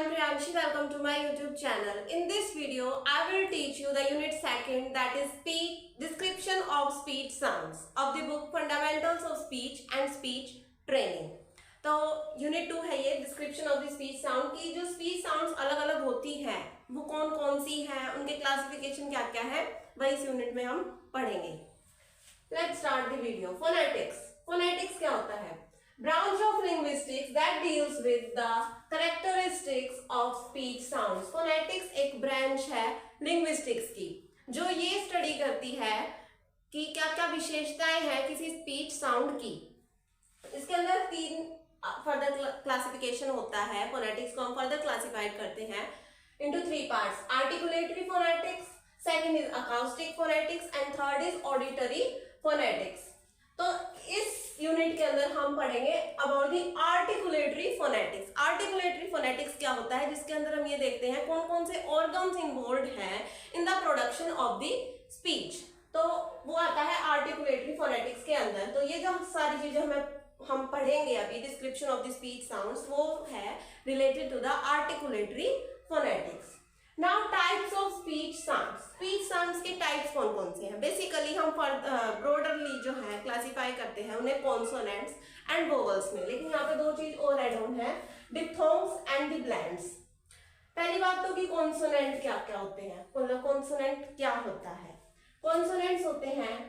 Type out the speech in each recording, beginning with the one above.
am Priyanshi. Welcome to my YouTube channel. In this video, I will teach you the unit 2nd, that is speech, description of speech sounds of the book Fundamentals of Speech and Speech Training. तो unit 2 है ये description of the speech sound की। जो speech sounds अलग अलग होती हैं वो कौन कौन सी हैं, उनके क्लासिफिकेशन क्या क्या है, वही इस यूनिट में हम पढ़ेंगे। Let's start the video. Phonetics. Phonetics क्या होता है? Branch of linguistics that deals with the characteristics of speech sounds. Phonetics एक ब्रांच है लिंग्विस्टिक्स की जो ये स्टडी करती है कि क्या क्या विशेषताएं हैं किसी स्पीच साउंड की। इसके अंदर 3 फर्दर क्लासिफिकेशन होता है। फोनेटिक्स को हम फर्दर क्लासिफाइड करते हैं into 3 parts. Articulatory phonetics, second is acoustic phonetics and third is auditory phonetics. तो इस यूनिट के अंदर हम पढ़ेंगे about the articulatory phonetics. Articulatory phonetics क्या होता है, जिसके अंदर हम ये देखते हैं कौन कौन से ऑर्गन्स इन्वॉल्व हैं इन the production of the speech. तो वो आता है आर्टिकुलेटरी फोनेटिक्स के अंदर। तो ये जो सारी चीजें हम पढ़ेंगे अभी description of the speech sounds, वो है related to the articulatory phonetics. Now types of speech sounds. Speech sounds के टाइप्स कौन कौन से हैं? बेसिकली हम ब्रॉडरली जो है क्लासिफाई करते हैं उन्हें कॉन्सोनेंट्स एंड वोवल्स में, लेकिन यहाँ पे 2 चीज और ऐड ऑन है, डिप्थोंग्स एंड द ब्लेंड्स। पहली बात तो कि कॉन्सोनेंट क्या क्या होते हैं, मतलब कॉन्सोनेंट क्या होता है। कॉन्सोनेंट्स होते हैं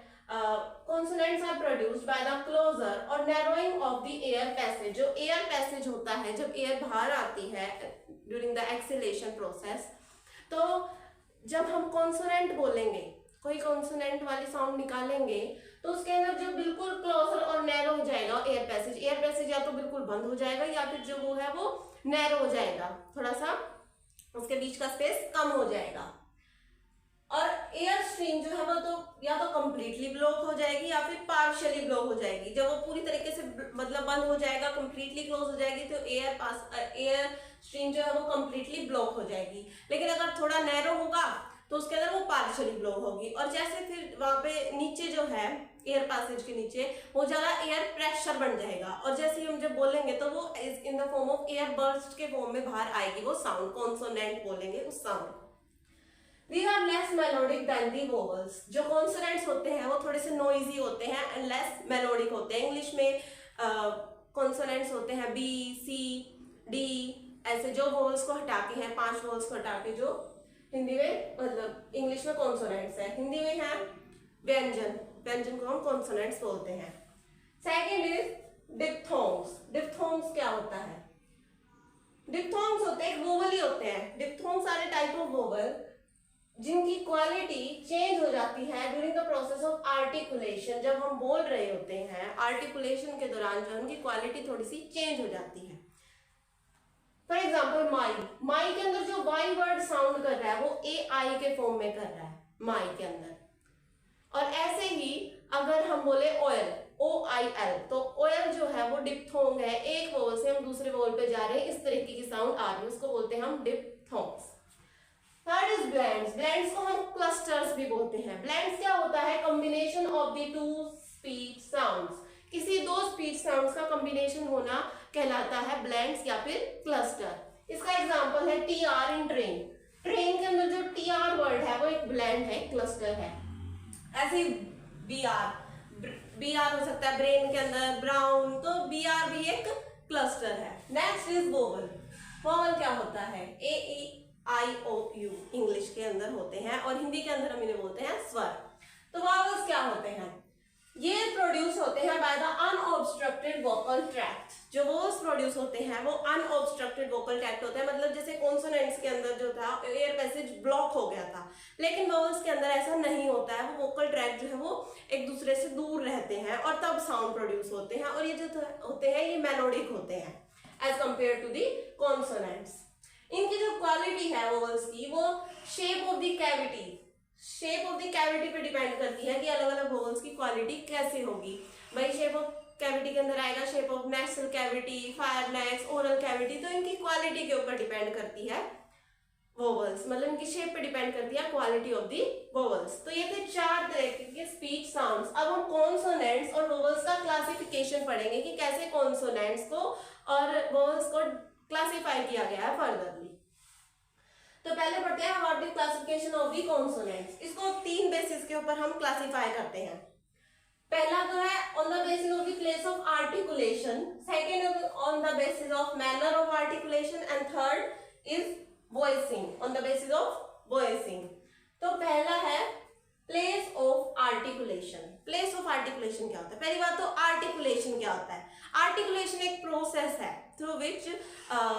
consonants are produced by the closure और narrowing of the air passage। जो air passage होता है, जब air बाहर आती है during the exhalation process, तो जब हम consonant बोलेंगे, कोई consonant वाली साउंड निकालेंगे, तो उसके अंदर जो बिल्कुल क्लोजर और नैरो हो जाएगा एयर पैसेज या तो बिल्कुल बंद हो जाएगा या फिर जो वो है वो नैरो हो जाएगा, थोड़ा सा उसके बीच का स्पेस कम हो जाएगा। और एयर स्ट्रीम जो है वो तो या तो कंप्लीटली ब्लॉक हो जाएगी या फिर पार्शियली ब्लॉक हो जाएगी। जब वो पूरी तरीके से मतलब बंद हो जाएगा, कंप्लीटली क्लोज हो जाएगी, तो एयर स्ट्रीम जो है वो कंप्लीटली ब्लॉक हो जाएगी। लेकिन अगर थोड़ा नैरो होगा तो उसके अंदर वो पार्शियली ब्लॉक होगी। और जैसे फिर वहां पे नीचे जो है एयर पैसेज के नीचे वो ज्यादा एयर प्रेशर बन जाएगा, और जैसे ही हम जब बोलेंगे तो वो in the form of air burst के फॉर्म में बाहर आएगी, वो साउंड कॉन्सोनेंट बोलेंगे उस sound. These are less melodic than the vowels। जो कॉन्सोनेंट्स होते हैं वो थोड़े से नॉइजी होते हैं एंड लेस मेलोडिक होते हैं। इंग्लिश में कॉन्सोनेंट्स होते हैं बी, सी, डी, ऐसे जो वोवल्स को हटा के हैं, 5 वोवल्स को हटा के, जो हिंदी में मतलब इंग्लिश में कॉन्सोनेंट्स है, हिंदी में है व्यंजन। व्यंजन को हम कॉन्सोनेंट्स बोलते हैं। Second is diphthongs. डिप्थोंग्स क्या होता है? डिप्थोंग्स होते हैं वोवल ही होते हैं। डिप्थोंग्स सारे टाइप ऑफ वोवल जिनकी क्वालिटी चेंज हो जाती है during the process of articulation. जब हम बोल रहे होते हैं आर्टिकुलेशन के दौरान जो उनकी क्वालिटी थोड़ी सी चेंज हो जाती है। फॉर एग्जाम्पल माई के अंदर जो वाई वर्ड साउंड कर रहा है वो ए आई के फॉर्म में कर रहा है माई के अंदर। और ऐसे ही अगर हम बोले ऑयल, ओ आई एल, तो ऑयल जो है वो डिप्थोंग है। एक वोवल से हम दूसरे वोवल पे जा रहे हैं, इस तरीके की साउंड आ रही है, उसको बोलते हैं हम diphthongs. Third is blends. Blends को हम क्लस्टर्स भी बोलते हैं। ब्लेंड्स क्या होता है? Combination of the 2 speech sounds. किसी 2 स्पीच साउंड्स का कॉम्बिनेशन होना कहलाता है ब्लेंड्स या फिर क्लस्टर। इसका एग्जांपल है T R in train. Train के अंदर जो टी आर वर्ड है वो एक ब्लेंड है, क्लस्टर है। ऐसे बी आर हो सकता है ब्रेन के अंदर, ब्राउन, तो बी आर भी एक क्लस्टर है। Next is vowel. वोवल क्या होता है? ए ई आई ओ यू इंग्लिश के अंदर होते हैं और हिंदी के अंदर हम इन्हें बोलते हैं स्वर। तो वोवल्स क्या होते हैं? ये प्रोड्यूस होते हैं by the unobstructed vocal tract. जो वोवल्स प्रोड्यूस होते हैं वो अनऑब्स्ट्रक्टेड वोकल ट्रैक्ट होते हैं। मतलब जैसे कॉन्सोनेंट्स के अंदर जो था एयर पैसेज ब्लॉक हो गया था, लेकिन वोवल्स के अंदर ऐसा नहीं होता है। वो वोकल ट्रैक्ट जो है वो एक दूसरे से दूर रहते हैं और तब साउंड प्रोड्यूस होते हैं। और ये जो होते हैं ये मेलोडिक होते हैं as compare to the consonants. इनकी जो क्वालिटी है वोवल्स की वो शेप ऑफ द कैविटी पे डिपेंड करती है कि अलग अलग वोवल्स की क्वालिटी कैसे होगी। भाई शेप ऑफ कैविटी के अंदर आएगा shape of nasal cavity, pharynx, oral cavity, तो इनकी क्वालिटी के ऊपर डिपेंड करती है वोवल्स, मतलब इनकी शेप पे डिपेंड करती है क्वालिटी ऑफ दी वोवल्स। तो ये थे 4 तरह के स्पीच साउंड्स। अब हम कॉन्सोनेंट्स और वोवल्स का क्लासिफिकेशन पढ़ेंगे कि कैसे कॉन्सोनेंट्स को और वोवल्स को क्लासिफाई किया गया है फर्दरली। तो पहले पढ़ते हैं what the classification of the consonants. इसको 3 बेसिस के ऊपर हम क्लासिफाई करते हैं। पहला तो है on the basis of the place of articulation, second on the basis of manner of articulation and third is voicing on the basis of voicing. तो पहला है place of articulation. Place of articulation क्या होता है? पहली बात तो articulation क्या होता है? आर्टिकुलेशन एक प्रोसेस है through which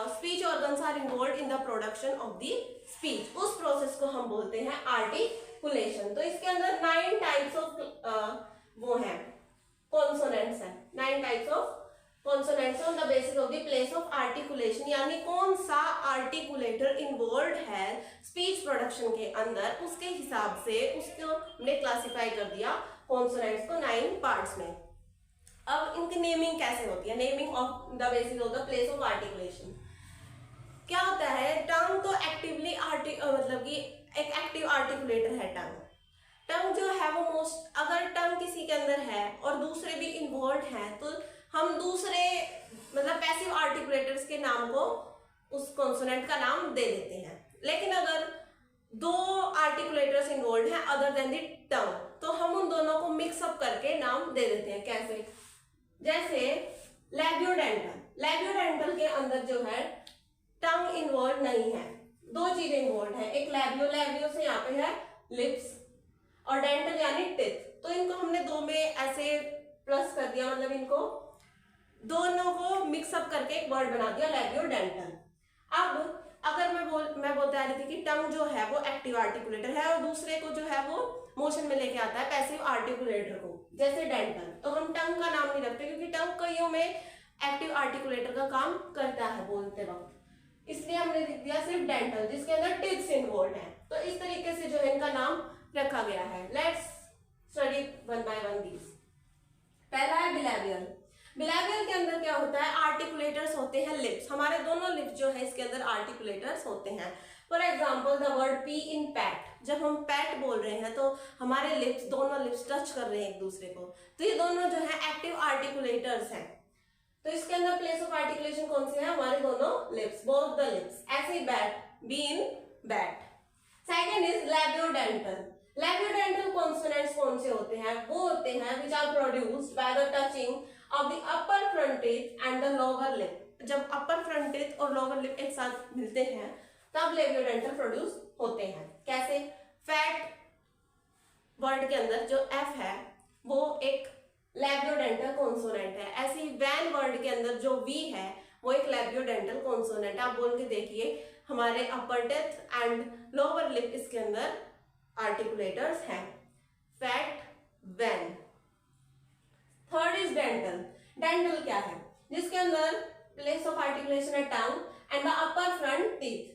speech organs are involved in the production of the speech. उस प्रोसेस को हम बोलते हैं आर्टिकुलेशन। तो इसके अंदर 9 टाइप्स ऑफ वो है कॉन्सोनेंट्स है, 9 types of consonants on the basis of the place of articulation, यानी कौन सा आर्टिकुलेटर इन्वॉल्व है स्पीच प्रोडक्शन के अंदर, उसके हिसाब से उसको हमने क्लासिफाई कर दिया कॉन्सोनेंट्स को 9 पार्ट्स में। अब इनकी नेमिंग कैसे होती है? Naming of the basis of the place of articulation क्या होता है? टंग तो एक्टिवली मतलब कि एक एक्टिव आर्टिकुलेटर है टंग। टंग जो है वो मोस्ट, अगर टंग किसी के अंदर है और दूसरे भी इन्वॉल्व हैं तो हम दूसरे मतलब पैसिव आर्टिकुलेटर्स के नाम को उस कॉन्सोनेंट का नाम दे देते हैं। लेकिन अगर 2 आर्टिकुलेटर्स इन्वॉल्व हैं अदर देन द टंग तो हम उन दोनों को मिक्सअप करके नाम दे देते हैं। कैसे? जैसे लैबियोडेंटल। लैबियोडेंटल के अंदर जो है टंग इन्वॉल्व नहीं है, 2 चीजें इन्वॉल्व है, एक लैबियो, लैबियो से यहाँ पे है लिप्स, और डेंटल यानी टिथ। तो इनको हमने 2 में ऐसे प्लस कर दिया, मतलब इनको दोनों को मिक्सअप करके एक वर्ड बना दिया लैबियोडेंटल। अब अगर मैं बोलते आ रही थी कि टंग जो है वो एक्टिव आर्टिकुलेटर है और दूसरे को जो है वो मोशन में लेके आता है पैसिव आर्टिकुलेटर को, जैसे डेंटल, तो हम टंग का नाम नहीं रखते क्योंकि टंग कईयों में एक्टिव आर्टिकुलेटर का काम करता है बोलते वक्त, इसलिए हमने लिख दिया सिर्फ डेंटल जिसके अंदर टिप्स इन्वॉल्व है। तो इस तरीके से जो है इनका नाम रखा गया है। Let's study one by one these. पहला है बिलैबियल। बिलैबियल के अंदर क्या होता है? आर्टिकुलेटर्स होते हैं लिप्स, हमारे दोनों लिप्स जो है इसके अंदर आर्टिकुलेटर्स होते हैं। For example the word P in PAT, जब हम पैट बोल रहे हैं तो हमारे लिप्स, दोनों लिप्स टच कर रहे हैं एक दूसरे को, तो ये दोनों जो है एक्टिव आर्टिकुलेटर्स हैं। तो इसके अंदर प्लेस ऑफ आर्टिकुलेशन कौन से है? हमारे दोनों लिप्स, बोथ द लिप्स। ऐसे ही bat, B in bat. Second is labiodental. Labiodental consonants कौन से होते हैं? वो होते हैं which are produced by the touching of the upper front teeth and the lower lip. जब अपर फ्रंट टीथ और लोअर लिप एक साथ मिलते हैं तब लैबियोडेंटल प्रोड्यूस होते हैं। कैसे? फैट वर्ड के अंदर जो एफ है वो एक लैबियोडेंटल कॉन्सोनेंट है। ऐसे ही वैन वर्ड के अंदर जो वी है वो एक लैबियोडेंटल कॉन्सोनेंट है। आप बोल के देखिए, हमारे upper teeth and lower lip इसके अंदर आर्टिकुलेटर्स हैं, fat, van. Third is dental. Dental क्या है? जिसके अंदर प्लेस ऑफ आर्टिकुलेशन है tongue and the upper front teeth.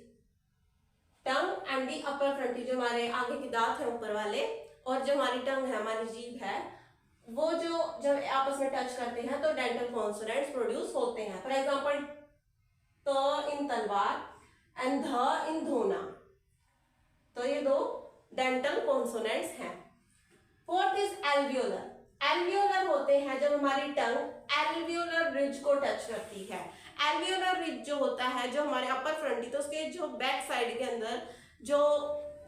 Tongue and the upper front teeth, जो हमारे आगे के दांत है ऊपर वाले, और जो हमारी टंग है, हमारी जीभ है, वो जो जब आपस में टच करते हैं तो डेंटल कॉन्सोनेंट्स प्रोड्यूस होते हैं। फॉर एग्जाम्पल त इन तलवार एंड ध इन धोना, तो ये 2 डेंटल कॉन्सोनेंट्स हैं। Fourth is alveolar. एल्वियोलर होते हैं जब हमारी टंग एल्वियोलर रिज को टच करती है। एल्वियोलर रिज जो होता है, जो हमारे अपर फ्रंट टीथ, उसके जो बैक साइड के अंदर जो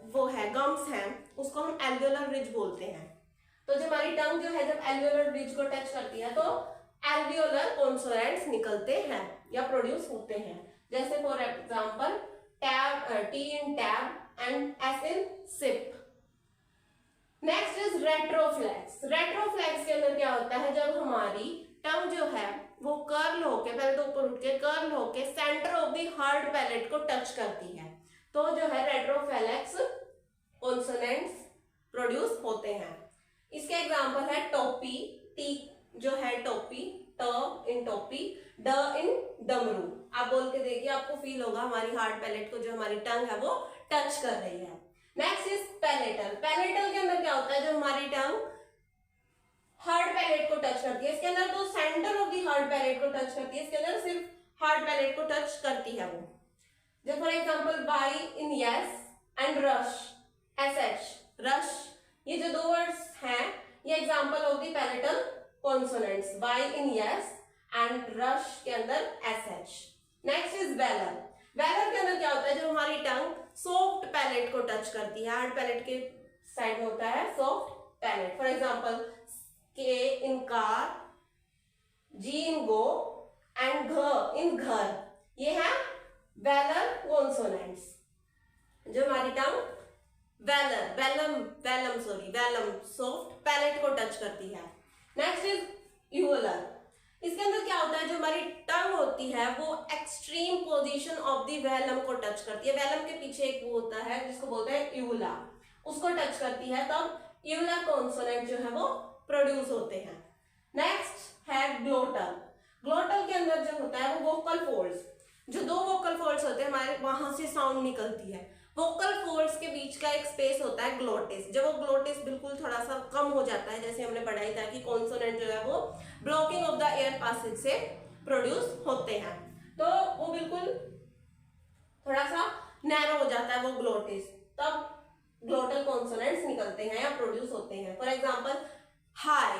वो है गम्स हैं, उसको हम एल्वियोलर रिज बोलते हैं। तो जो हमारी टंग जो है जब एल्वियोलर रिज को टच करती है तो एल्वियोलर कॉन्सोनेंट्स निकलते हैं या प्रोड्यूस होते हैं। जैसे for example tab, T in tab and S in sip. Next is retroflex. Retroflex के अंदर क्या होता है? जब हमारी टंग जो है वो कर्ल होके, पहले तो ऊपर उठ के कर्ल होके centre of the hard palate को टच करती है, तो जो है रेट्रोफ्लेक्स कॉन्सोनेंट्स प्रोड्यूस होते हैं। इसके एग्जाम्पल है टोपी, टी जो है टोपी, ट इन टोपी, ड इन डमरू। आप बोल के देखिए, आपको फील होगा हमारी हार्ड पैलेट को जो हमारी टंग है वो टच कर रही है। Next is palatal. पैलेटल के अंदर क्या होता है? जब हमारी टंग हार्ड पैलेट को टच करती है, इसके अंदर तो centre of the hard palate को टच करती है, इसके अंदर सिर्फ हार्ड पैलेट को टच करती है वो। जब for example by in yes and rush, S H, rush, ये जो 2 वर्ड्स हैं ये example of the palatal consonants, by in yes and rush के अंदर S H. Next is velar. Velar के अंदर क्या होता है, जो हमारी टंग सॉफ्ट पैलेट को टच करती है, हार्ड पैलेट के साइड में होता है सॉफ्ट पैलेट। फॉर एग्जांपल के in car, ji in go and घ इन घर, ये है वेलर कॉन्सोनेंट्स। जो हमारी टंग वेलम सॉफ्ट पैलेट को टच करती है। Next is uvular. इसके अंदर क्या होता है, जो हमारी टंग होती है वो extreme position of the velum को टच करती है। वेलम के पीछे एक वो होता है जिसको बोलते हैं यूला, उसको टच करती है, तब यूलर कॉन्सोनेंट जो है वो प्रोड्यूस होते हैं। नेक्स्ट है ग्लोटल। ग्लोटल के अंदर जो होता है वो वोकल फोल्ड्स, जो दो वोकल फोल्ड्स होते हैं हमारे, वहां से साउंड निकलती है। वोकल फोल्ड्स के बीच का एक स्पेस होता है ग्लोटिस। जब वो ग्लोटिस बिल्कुल थोड़ा सा कम हो जाता है, जैसे हमने पढ़ाई था कि कॉन्सोनेंट जो है वो blocking of the air passage से प्रोड्यूस होते हैं, तो वो बिल्कुल थोड़ा सा नैरो हो जाता है वो ग्लोटिस, तब ग्लोटल कॉन्सोनेंट्स निकलते हैं या प्रोड्यूस होते हैं। फॉर एग्जाम्पल हाई,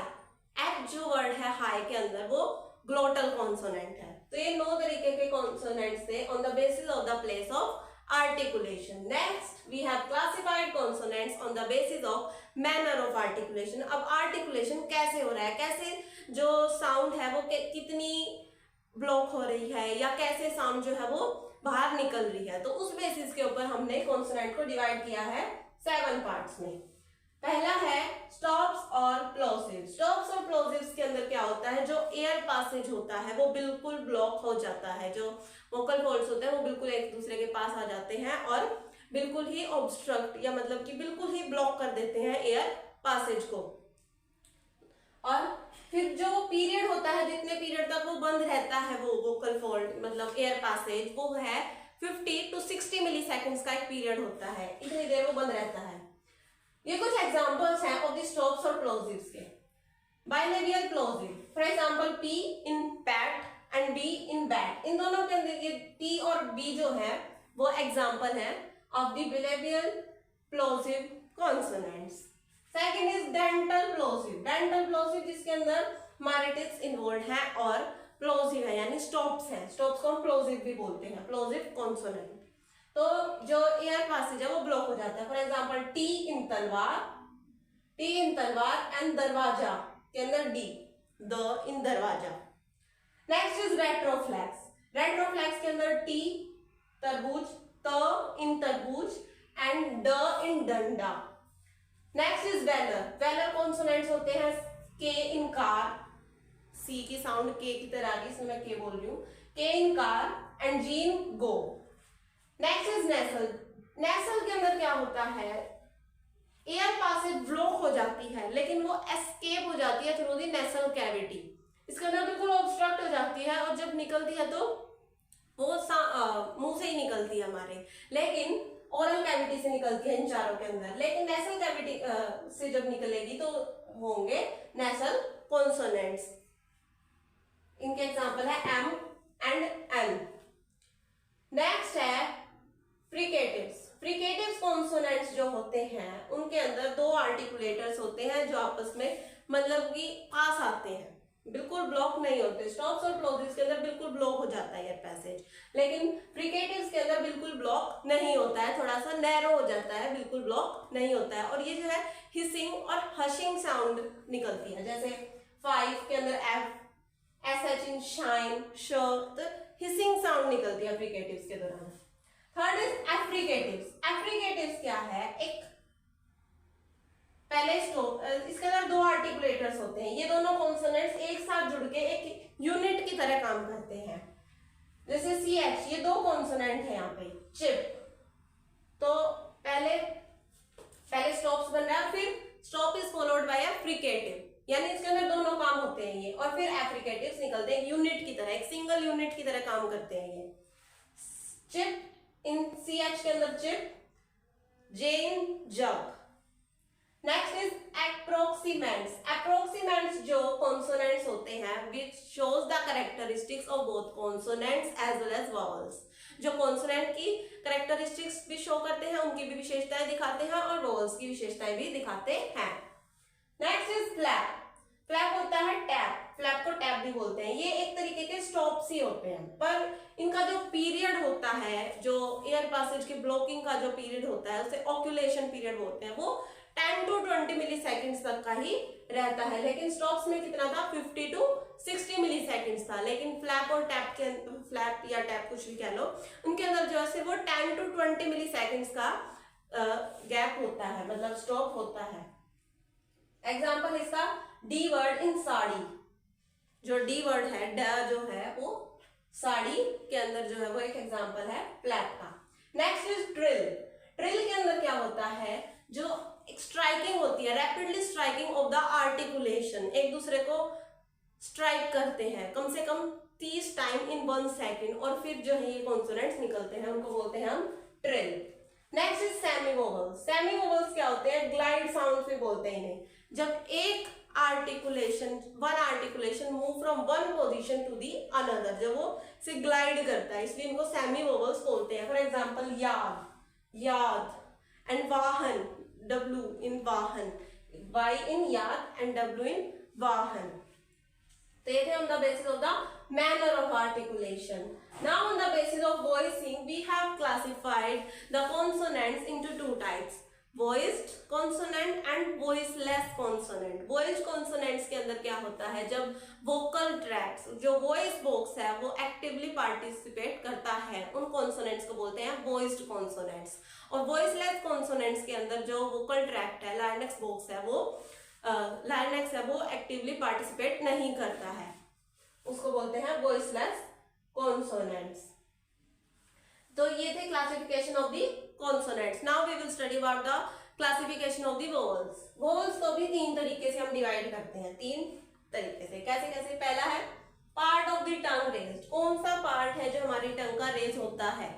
एच जो वर्ड है हाई के अंदर वो ग्लोटल कॉन्सोनेंट है। तो ये 9 तरीके के कॉन्सोनेंट्स थे on the basis of the place of articulation. Next we have classified consonants on the basis of manner of articulation. अब articulation कैसे हो रहा है, कैसे जो साउंड है वो कितनी ब्लॉक हो रही है या कैसे साउंड जो है वो बाहर निकल रही है, तो उस बेसिस के ऊपर हमने कॉन्सोनेंट को डिवाइड किया है 7 पार्ट्स में। पहला है स्टॉप्स और प्लोसिव्स। स्टॉप्स और प्लोसिव्स के अंदर क्या होता है, जो एयर पासेज होता है वो बिल्कुल ब्लॉक हो जाता है, जो वोकल फोल्ड्स होते हैं वो बिल्कुल एक दूसरे के पास आ जाते हैं और बिल्कुल ही ऑब्स्ट्रक्ट या मतलब कि बिल्कुल ही ब्लॉक कर देते हैं एयर पासेज को। और फिर जो पीरियड होता है, जितने पीरियड तक वो बंद रहता है वो वोकल फोल्ड मतलब एयर पासेज, वो है 50 to 60 मिली सेकेंड्स का एक पीरियड होता है, इतनी देर वो बंद रहता है। ये कुछ एग्जांपल्स हैं ऑफ द स्टॉप्स और प्लोसिव्स के। Bilabial plosive, for example P in pat and B in bat, इन दोनों के अंदर ये पी और बी जो है वो एग्जांपल है of the bilabial plosive consonants. Second is dental plosive. Dental plosive जिसके अंदर हमारे टिप्स इन्वॉल्व है और प्लोसिव है यानी स्टॉप्स है, स्टॉप्स को हम प्लोसिव भी बोलते हैं, प्लोसिव कॉन्सोनेंट। तो जो एयर पासेज है वो ब्लॉक हो जाता है। फॉर एग्जांपल टी इन तलवार एंड दरवाजा के अंदर डी, द इन दरवाजा। Next is retroflex. रेट्रोफ्लेक्स के अंदर टी तरबूज, त इन तरबूज एंड ड इन डंडा। Next is velar. Velar consonants होते हैं के इन कार, सी की साउंड के की तरह आ गई, इसमें मैं के बोल रही हूँ, K in car and G in go. Next is nasal. Nasal के अंदर क्या होता है, एयर पासेज ब्लॉक हो जाती है लेकिन वो एस्केप हो जाती है थ्रू द नेसल कैविटी। इसके अंदर बिल्कुल ऑब्स्ट्रक्ट हो जाती है और जब निकलती है तो वो मुंह से ही निकलती है हमारे, लेकिन ओरल कैविटी से निकलती है इन चारों के अंदर, लेकिन नेसल कैविटी से जब निकलेगी तो होंगे नेसल कॉन्सोनेंट्स। इनके एग्जांपल है एम एंड एन। नेक्स्ट है फ्रिकेटिव्स। फ्रिकेटिव्स कॉन्सोनेंट्स जो होते हैं उनके अंदर 2 आर्टिकुलेटर्स होते हैं जो आपस में मतलब कि पास आते हैं, बिल्कुल ब्लॉक नहीं होते। स्टॉप्स और प्लोसिव्स के अंदर बिल्कुल ब्लॉक हो जाता है एयर पैसेज, लेकिन फ्रिकेटिव्स के अंदर बिल्कुल ब्लॉक नहीं होता है, थोड़ा सा नैरो हो जाता है, बिल्कुल ब्लॉक नहीं होता है। और ये जो है हिसिंग और हशिंग साउंड निकलती है, जैसे 5 के अंदर एफ, एस इन शाइन, श, तो हिसिंग साउंड निकलती है फ्रिकेटिव्स के दौरान। Third is एफ्रिकेटिव्स। एफ्रिकेटिव्स क्या है, एक पहले स्टॉप, इसके अंदर 2 आर्टिकुलेटर्स होते हैं, ये दोनों कॉन्सोनेंट्स एक साथ जुड़ के एक यूनिट की तरह काम करते हैं। जैसे सी एच, ये 2 कॉन्सोनेंट है यहाँ पे, चिप, तो पहले स्टॉप्स बन रहा है, फिर stop is followed by a fricative, यानी इसके अंदर दोनों काम होते हैं ये, और फिर एफ्रिकेटिव्स निकलते हैं यूनिट की तरह, एक सिंगल यूनिट की तरह काम करते हैं ये। चिप इन सी एच के अंदर chip, J in jug. Next is approximants. Approximants जो कॉन्सोनेंट्स होते हैं which shows the characteristics of both consonants as well as vowels, जो कॉन्सोनेंट की कैरेक्टरिस्टिक्स भी शो करते हैं, उनकी भी विशेषताएं दिखाते हैं और वॉवल्स की विशेषताएं भी दिखाते हैं। Next is flap. फ्लैप होता है टैप, फ्लैप को टैप भी बोलते हैं। ये एक तरीके के स्टॉप्स ही होते हैं, पर इनका जो पीरियड होता है, जो एयर पासेज की ब्लॉकिंग का जो पीरियड होता है उसे ऑक्यूलेशन पीरियड बोलते हैं, वो 10 to 20 मिली सेकेंड्स तक का ही रहता है। लेकिन स्टॉप्स में कितना था, 50 to 60 मिली सेकेंड्स था। लेकिन फ्लैप और टैप के, फ्लैप या टैप कुछ भी कह लो, उनके अंदर जो है वो 10 to 20 मिली सेकेंड्स का गैप होता है, मतलब स्टॉप होता है। एग्जाम्पल इसका डी वर्ड इन साड़ी, जो डी वर्ड है, ड जो है वो साड़ी के अंदर जो है वो एक एग्जाम्पल है फ्लैप का। Next is drill. ड्रिल के अंदर क्या होता है, जो स्ट्राइकिंग होती है, rapidly striking off the articulation, एक दूसरे को स्ट्राइक करते हैं कम से कम 30 टाइम इन 1 सेकेंड, और फिर जो है ये कॉन्सोनेंट्स निकलते हैं, उनको बोलते हैं हम trill. Next is semi vowels. Semi vowels क्या होते हैं, ग्लाइड साउंड भी बोलते हैं इन्हें। जब एक one articulation move from one position to the another, जब वो से ग्लाइड करता है, इसलिए इनको सेमी वोवल्स बोलते हैं। फॉर एग्जांपल याद, याद, एंड वाहन, W in वाहन, Y in याद एंड W in वाहन। तो ये थे on the basis of the manner of articulation. Now on the basis of voicing, we have classified the consonants into 2 types. Voiced consonant and voiceless consonant. Voiced consonants के अंदर क्या होता है, जब vocal tracts, जो voice box है वो actively participate करता है, उन consonants को बोलते हैं voiced consonants। और voiceless consonants के अंदर जो vocal tract है, larynx box है, वो larynx है वो actively participate नहीं करता है, उसको बोलते हैं voiceless consonants। तो ये थे classification of the consonants. Now we will study about the classification of the vowels. Vowels को भी 3 तरीके से हम डिवाइड करते हैं, 3 तरीके से। कैसे कैसे? पहला है part of the tongue raised, कौन सा पार्ट है जो हमारी टंग का रेज होता है,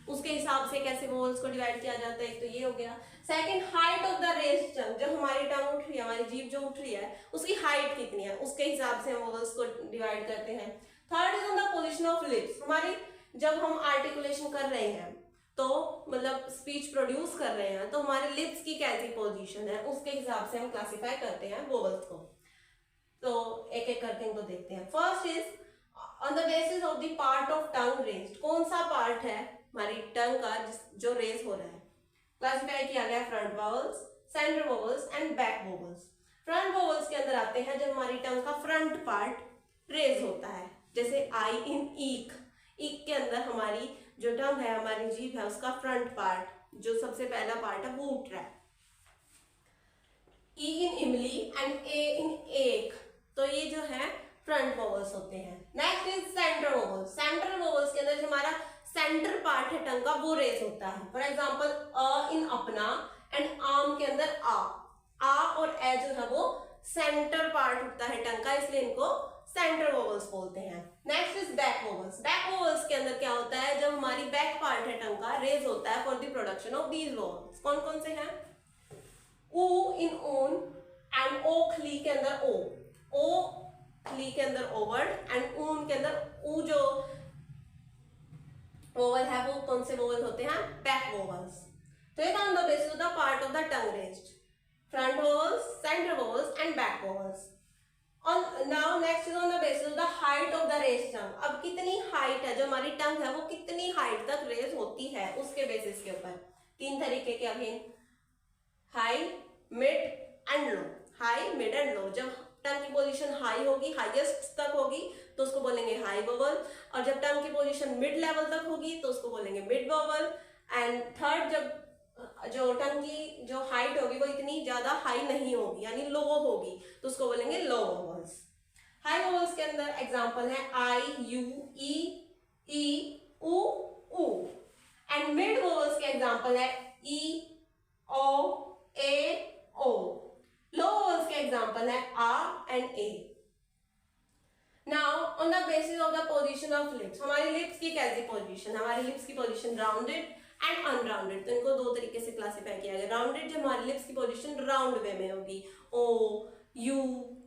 उसके हिसाब से कैसे वोवल्स को डिवाइड किया जाता है, एक तो ये हो गया। Second, height of the raised tongue, जब हमारी टंग उठ रही है, हमारी जीभ जो उठ रही है, उसकी हाइट कितनी है, उसके हिसाब से हम वोवल्स को डिवाइड करते हैं। Third is on the position of lips, हमारी जब हम आर्टिकुलेशन कर रहे हैं, तो मतलब स्पीच प्रोड्यूस कर रहे हैं, तो हमारे लिप्स की कैसी पोजीशन है, उसके हिसाब से हम क्लासिफाई करते हैं वोवल्स को। तो एक एक करके इनको देखते हैं। First is on the basis of the part of tongue raised, कौन सा पार्ट है हमारी टंग का जो रेज हो रहा है। क्लासिफाई किया गया front vowels, centre vowels and back vowels. Front vowels के अंदर आते हैं जब हमारी टंग का फ्रंट पार्ट रेज होता है, जैसे आई इन ईक, ईक के अंदर हमारी जो टंग है, हमारी जीभ है, उसका फ्रंट पार्ट जो सबसे पहला पार्ट है वो उठ रहा है। ई इन इमली एंड ए इन एक, तो ये जो है फ्रंट वोवल्स होते हैं। Next is centre vowels. Central vowels के अंदर जो हमारा सेंटर पार्ट है टंग का वो रेज होता है। फॉर एग्जांपल अ इन अपना एंड आम के अंदर आ और ए जो है वो सेंटर पार्ट उठता है टंग का, इसलिए इनको सेंटर वोवल्स बोलते हैं। Next is back vowels. Back vowels के अंदर क्या होता है, जब हमारी बैक पार्ट है टंग का रेज होता है for the production of these vowels. कौन कौन से हैं? ऊ इन ओन एंड ओ खली के अंदर ओ खली के अंदर ओवर्ड एंड ऊन के अंदर ऊ, जो वोवल है वो कौन से वोवल होते हैं? Back vowels. तो ये था on the basis of the part of the tongue raised, front vowels, centre vowels and back vowels. Now next is on the basis of the height of the raised tongue। अब कितनी height है जो हमारी टंग है वो कितनी height तक raise होती है, उसके बेसिस के ऊपर 3 तरीके के again, high, mid and low. High, mid and low. जब टंग की पोजीशन हाई होगी, हाईएस्ट तक होगी, तो उसको बोलेंगे हाई वोवल, और जब टंग की पोजीशन मिड लेवल तक होगी तो उसको बोलेंगे मिड वोवल। एंड थर्ड, जब जो टंग की जो हाइट होगी वो इतनी ज्यादा हाई नहीं होगी, यानी लो होगी, तो उसको बोलेंगे लो वोवल्स। हाई वोवल्स के अंदर एग्जांपल है आई, यू, ई, ऊ, ऊ। एंड मिड वोवल्स के एग्जांपल है ई, ओ, ए, ओ। लो वोवल्स के एग्जांपल है आ एंड ए। Now on the basis of the position of lips, हमारी लिप्स की कैसी पोजीशन? हमारी लिप्स की पोजीशन राउंडेड एंड अनराउंडेड। तो इनको 2 तरीके से क्लासिफाई किया गया। राउंडेड, जब हमारी लिप्स की पोजीशन राउंड वे में होगी, ओ, यू,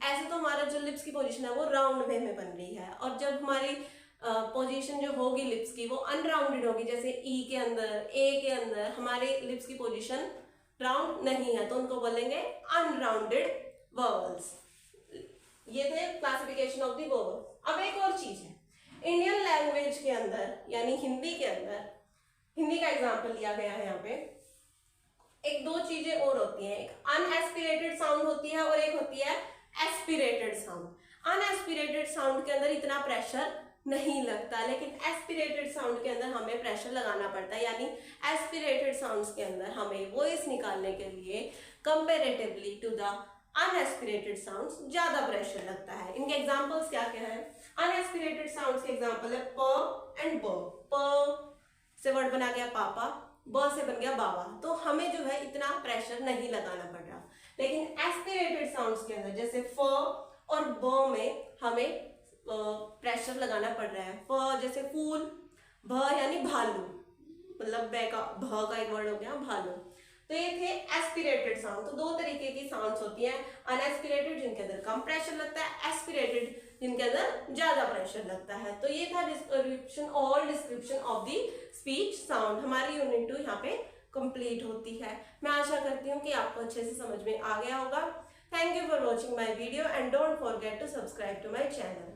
ऐसे तो हमारा जो लिप्स की पोजीशन है वो राउंड वे में बन रही है। और जब हमारी पोजीशन जो होगी लिप्स की वो अनराउंडेड होगी, जैसे ई के अंदर, ए के अंदर हमारे लिप्स की पोजीशन राउंड नहीं है, तो उनको बोलेंगे अनराउंडेड वोवल्स। ये थे क्लासिफिकेशन ऑफ द वोवल। अब एक और चीज है, इंडियन लैंग्वेज के अंदर यानी हिंदी के अंदर, हिंदी का एग्जाम्पल लिया गया है यहाँ पे, एक दो चीजें और होती हैं, एक अनएस्पिरेटेड साउंड होती है और एक होती है एस्पिरेटेड साउंड। अनएस्पिरेटेड साउंड के अंदर इतना प्रेशर नहीं लगता, लेकिन एस्पिरेटेड साउंड के अंदर हमें प्रेशर लगाना पड़ता है, यानी एस्पिरेटेड साउंड्स के अंदर हमें वॉइस निकालने के लिए कंपेरेटिवली टू द अनएस्पिरेटेड साउंड्स ज्यादा प्रेशर लगता है। इनके एग्जांपल्स क्या क्या है? अनएस्पिरेटेड साउंड्स के एग्जांपल है प एंड ब। प से वर्ड बना गया पापा, ब से बन गया बाबा, तो हमें जो है इतना प्रेशर नहीं लगाना पड़ रहा। लेकिन एस्पिरेटेड साउंड्स के अंदर जैसे फ और ब में हमें प्रेशर लगाना पड़ रहा है। फ जैसे फूल, भ यानी भालू, मतलब ब का भ का एक वर्ड हो गया भालू। तो ये थे एस्पिरेटेड साउंड। तो दो तरीके की साउंड्स होती हैं, अनएस्पिरेटेड जिनके अंदर कम प्रेशर लगता है, एस्पिरेटेड जिनके अंदर ज्यादा प्रेशर लगता है। तो ये था description of the speech sound. हमारी यूनिट 2 यहाँ पे कंप्लीट होती है। मैं आशा करती हूँ कि आपको अच्छे से समझ में आ गया होगा। Thank you for watching my video and don't forget to subscribe to my channel.